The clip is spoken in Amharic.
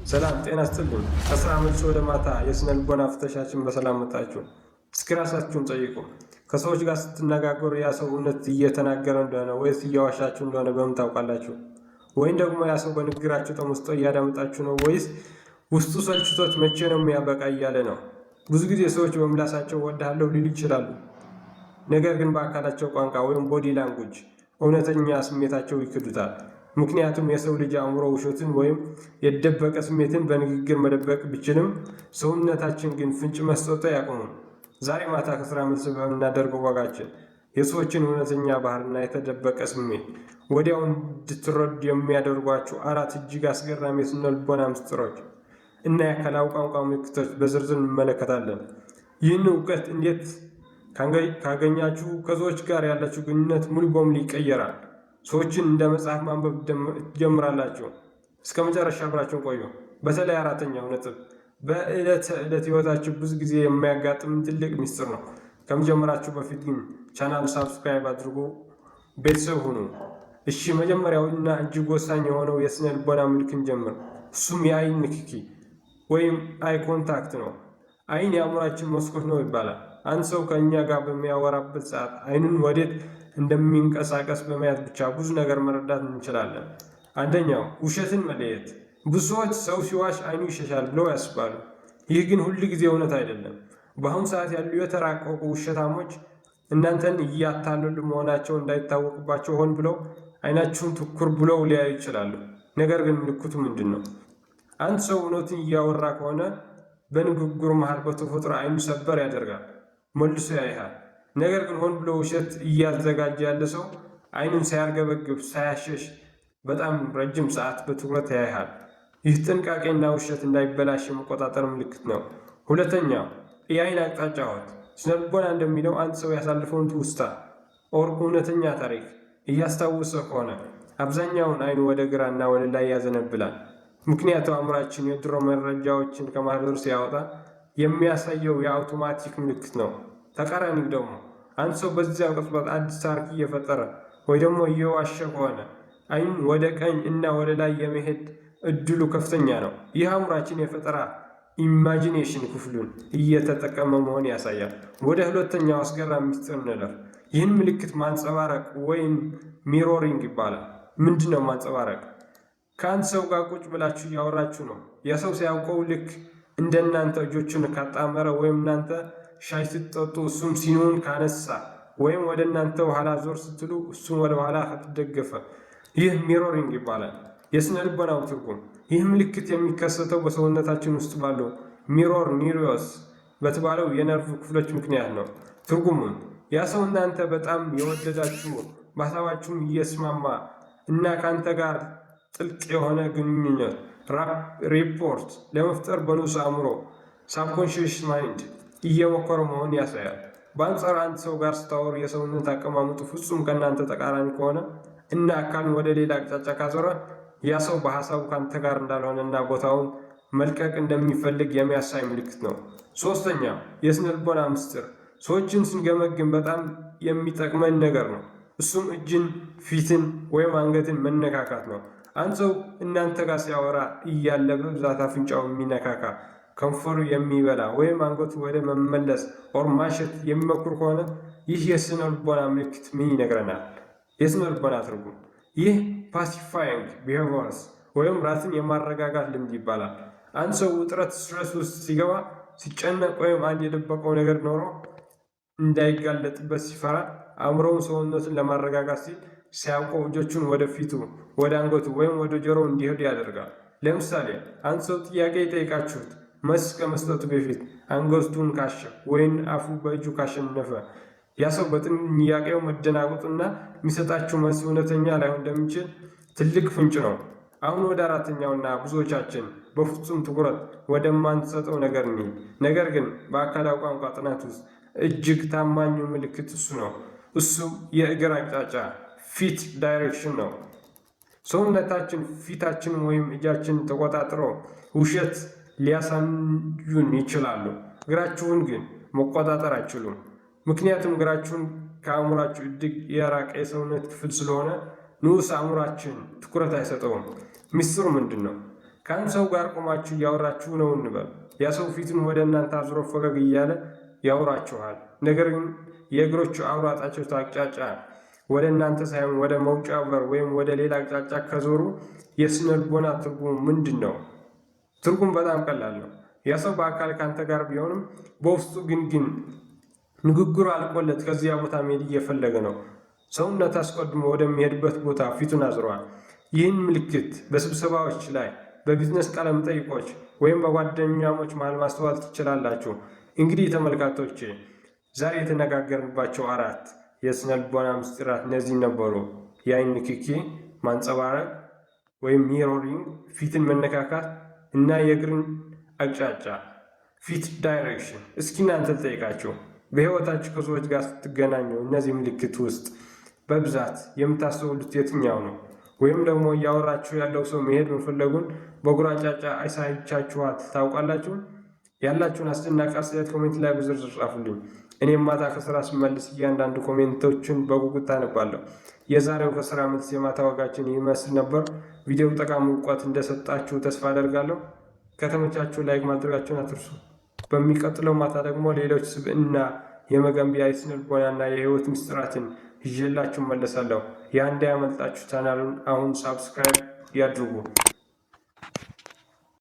ሰላም ጤና ይስጥልኝ። ከስራ መልስ ወደ ማታ የስነ ልቦና ፍተሻችን በሰላም መጣችሁ። እስኪ ራሳችሁን ጠይቁ። ከሰዎች ጋር ስትነጋገሩ ያ ሰው እውነት እየተናገረ እንደሆነ ወይስ እያዋሻችሁ እንደሆነ በምን ታውቃላችሁ? ወይም ደግሞ ያ ሰው በንግግራችሁ ተመስጦ እያዳመጣችሁ ነው ወይስ ውስጡ ሰልችቶት መቼ ነው የሚያበቃ እያለ ነው? ብዙ ጊዜ ሰዎች በምላሳቸው እወድሃለሁ ሊሉ ይችላሉ። ነገር ግን በአካላቸው ቋንቋ ወይም ቦዲ ላንጉጅ እውነተኛ ስሜታቸው ይክዱታል። ምክንያቱም የሰው ልጅ አእምሮ ውሸትን ወይም የደበቀ ስሜትን በንግግር መደበቅ ቢችልም ሰውነታችን ግን ፍንጭ መስጠቱ አያቆምም። ዛሬ ማታ ከስራ መልስ በምናደርገው ወጋችን የሰዎችን እውነተኛ ባህሪና የተደበቀ ስሜት ወዲያው እንድትረዱ የሚያደርጓችሁ 4 እጅግ አስገራሚ የስነ ልቦና ምስጢሮች እና የአካላዊ ቋንቋ ምልክቶች በዝርዝር እንመለከታለን። ይህን እውቀት እንዴት ካገኛችሁ ከሰዎች ጋር ያላችሁ ግንኙነት ሙሉ በሙሉ ይቀየራል። ሰዎችን እንደ መጽሐፍ ማንበብ ትጀምራላችሁ። እስከ መጨረሻ አብራችሁን ቆዩ። በተለይ 4ኛው ነጥብ በዕለት ተዕለት ህይወታችሁ ብዙ ጊዜ የሚያጋጥም ትልቅ ምስጢር ነው። ከመጀመራችሁ በፊት ግን ቻናል ሳብስክራይብ አድርጉ፣ ቤተሰብ ሁኑ። እሺ፣ መጀመሪያው እና እጅግ ወሳኝ የሆነው የስነ ልቦና ምልክት ጀምር። እሱም የአይን ንክኪ ወይም አይ ኮንታክት ነው። አይን የአእምሯችን መስኮት ነው ይባላል። አንድ ሰው ከእኛ ጋር በሚያወራበት ሰዓት አይኑን ወዴት እንደሚንቀሳቀስ በማየት ብቻ ብዙ ነገር መረዳት እንችላለን። አንደኛው ውሸትን መለየት። ብዙ ሰዎች ሰው ሲዋሽ አይኑ ይሸሻል ብለው ያስባሉ። ይህ ግን ሁል ጊዜ እውነት አይደለም። በአሁኑ ሰዓት ያሉ የተራቀቁ ውሸታሞች እናንተን እያታለሉ መሆናቸው እንዳይታወቅባቸው ሆን ብለው አይናችሁን ትኩር ብለው ሊያዩ ይችላሉ። ነገር ግን ምልክቱ ምንድን ነው? አንድ ሰው እውነትን እያወራ ከሆነ በንግግሩ መሃል በተፈጥሮ አይኑ ሰበር ያደርጋል፣ መልሶ ያይሃል። ነገር ግን ሆን ብሎ ውሸት እያዘጋጀ ያለ ሰው አይኑን ሳያርገበግብ ሳያሸሽ በጣም ረጅም ሰዓት በትኩረት ያይሃል። ይህ ጥንቃቄና ውሸት እንዳይበላሽ የመቆጣጠር ምልክት ነው። ሁለተኛው የአይን አቅጣጫዎት። ስነ ልቦና እንደሚለው አንድ ሰው ያሳለፈውን ትውስታ ኦር እውነተኛ ታሪክ እያስታወሰ ከሆነ አብዛኛውን አይኑ ወደ ግራና ወደ ላይ ያዘነብላል። ምክንያቱም አእምሯችን የድሮ መረጃዎችን ከማህደር ሲያወጣ የሚያሳየው የአውቶማቲክ ምልክት ነው። ተቃራኒው ደግሞ አንድ ሰው በዚያው ቅጽበት አዲስ ታሪክ እየፈጠረ ወይ ደግሞ እየዋሸ ከሆነ አይኑን ወደ ቀኝ እና ወደ ላይ የመሄድ እድሉ ከፍተኛ ነው። ይህ አእምሯችን የፈጠራ ኢማጂኔሽን ክፍሉን እየተጠቀመ መሆን ያሳያል። ወደ ሁለተኛው አስገራሚ ምስጢር እንለፍ። ይህን ምልክት ማንጸባረቅ ወይም ሚሮሪንግ ይባላል። ምንድነው ማንጸባረቅ? ከአንድ ሰው ጋር ቁጭ ብላችሁ እያወራችሁ ነው። የሰው ሲያውቀው ልክ እንደናንተ እጆቹን ካጣመረ ወይም እናንተ ሻይ ስትጠጡ እሱም ሲኒውን ካነሳ ወይም ወደ እናንተ ኋላ ዞር ስትሉ እሱም ወደ ኋላ ከተደገፈ ይህ ሚሮሪንግ ይባላል። የስነ ልቦናው ትርጉም ይህ ምልክት የሚከሰተው በሰውነታችን ውስጥ ባለው ሚሮር ኒውሮንስ በተባለው የነርቭ ክፍሎች ምክንያት ነው። ትርጉሙን ያ ሰው እናንተ በጣም የወደዳችሁ በሀሳባችሁም እየስማማ እና ከአንተ ጋር ጥልቅ የሆነ ግንኙነት ሪፖርት ለመፍጠር በንዑስ አእምሮ ሳብኮንሽስ ማይንድ እየሞከረ መሆን ያሳያል። በአንጻሩ አንድ ሰው ጋር ስታወሩ የሰውነት አቀማመጡ ፍጹም ከእናንተ ተቃራኒ ከሆነ እና አካሉን ወደ ሌላ አቅጣጫ ካዞረ ያ ሰው በሀሳቡ ካንተ ጋር እንዳልሆነ እና ቦታውን መልቀቅ እንደሚፈልግ የሚያሳይ ምልክት ነው። ሶስተኛው የስነ ልቦና ምስጢር ሰዎችን ስንገመግም በጣም የሚጠቅመን ነገር ነው። እሱም እጅን፣ ፊትን ወይም አንገትን መነካካት ነው። አንድ ሰው እናንተ ጋር ሲያወራ እያለ በብዛት አፍንጫው የሚነካካ ከንፈሩ የሚበላ ወይም አንገቱ ወደ መመለስ ኦር ማሸት የሚሞክር ከሆነ ይህ የስነ ልቦና ምልክት ምን ይነግረናል? የስነ ልቦና ትርጉም ይህ ፓሲፋይንግ ቢሄቪየርስ ወይም ራስን የማረጋጋት ልምድ ይባላል። አንድ ሰው ውጥረት ስትረስ ውስጥ ሲገባ፣ ሲጨነቅ ወይም አንድ የደበቀው ነገር ኖሮ እንዳይጋለጥበት ሲፈራ አእምሮውን ሰውነቱን ለማረጋጋት ሲል ሲያውቀው እጆቹን ወደ ፊቱ፣ ወደ አንገቱ ወይም ወደ ጆሮው እንዲሄዱ ያደርጋል። ለምሳሌ አንድ ሰው ጥያቄ የጠየቃችሁት መልስ ከመስጠቱ በፊት አንገቱን ካሸ ወይም አፉ በእጁ ካሸነፈ ያ ሰው በጥያቄው መደናገጡና የሚሰጣችሁ መልስ እውነተኛ ላይሆን እንደሚችል ትልቅ ፍንጭ ነው። አሁን ወደ 4ኛውና ብዙዎቻችን በፍጹም ትኩረት ወደማንሰጠው ነገር እንሂድ። ነገር ግን በአካላዊ ቋንቋ ጥናት ውስጥ እጅግ ታማኙ ምልክት እሱ ነው። እሱም የእግር አቅጣጫ ፊት ዳይሬክሽን ነው። ሰውነታችን ፊታችን ወይም እጃችን ተቆጣጥሮ ውሸት ሊያሳዩን ይችላሉ። እግራችሁን ግን መቆጣጠር አይችሉም። ምክንያቱም እግራችሁን ከአእምሯችሁ እጅግ የራቀ የሰውነት ክፍል ስለሆነ ንዑስ አእምሯችን ትኩረት አይሰጠውም። ምስጢሩ ምንድን ነው? ከአንድ ሰው ጋር ቆማችሁ እያወራችሁ ነው እንበል። ያ ሰው ፊቱን ወደ እናንተ አዙሮ ፈገግ እያለ ያወራችኋል። ነገር ግን የእግሮቹ አውራ ጣቶች አቅጣጫ ወደ እናንተ ሳይሆን ወደ መውጫ በር ወይም ወደ ሌላ አቅጣጫ ከዞሩ የስነ ልቦና ትርጉሙ ምንድን ነው? ትርጉም በጣም ቀላል ነው። ያ ሰው በአካል ካንተ ጋር ቢሆንም በውስጡ ግን ንግግሩ አልቆለት ከዚያ ቦታ መሄድ እየፈለገ ነው። ሰውነት አስቀድሞ ወደሚሄድበት ቦታ ፊቱን አዝሯል። ይህን ምልክት በስብሰባዎች ላይ፣ በቢዝነስ ቃለ መጠይቆች ወይም በጓደኛሞች መሃል ማስተዋል ትችላላችሁ። እንግዲህ ተመልካቾቼ ዛሬ የተነጋገርንባቸው 4 የስነ ልቦና ምስጢራት እነዚህ ነበሩ። የአይን ንክኪ፣ ማንጸባረቅ ወይም ሚሮሪንግ፣ ፊትን መነካካት እና የእግርን አቅጣጫ ፊት ዳይሬክሽን። እስኪ እናንተ ልጠይቃችሁ፣ በህይወታችሁ ከሰዎች ጋር ስትገናኙ እነዚህ ምልክት ውስጥ በብዛት የምታስተውሉት የትኛው ነው? ወይም ደግሞ እያወራችሁ ያለው ሰው መሄድ መፈለጉን በእግሩ አቅጣጫ አሳይቻችኋት ታውቃላችሁ? ያላችሁን አስደናቂ አስተያየት ኮሜንት ላይ በዝርዝር ጻፉልኝ። እኔም ማታ ከስራ ስመልስ እያንዳንዱ ኮሜንቶችን በጉጉት አነባለሁ። የዛሬው ከስራ መልስ የማታ ወጋችን ይመስል ነበር። ቪዲዮው ጠቃሚ እውቀት እንደሰጣችሁ ተስፋ አደርጋለሁ። ከተመቻችሁ ላይክ ማድረጋችሁን አትርሱ። በሚቀጥለው ማታ ደግሞ ሌሎች ስብዕና የመገንቢያ የስነ ልቦናና የህይወት ምስጢራትን ይዤላችሁ መለሳለሁ። ያ እንዳያመልጣችሁ ቻናሉን አሁን ሳብስክራይብ ያድርጉ።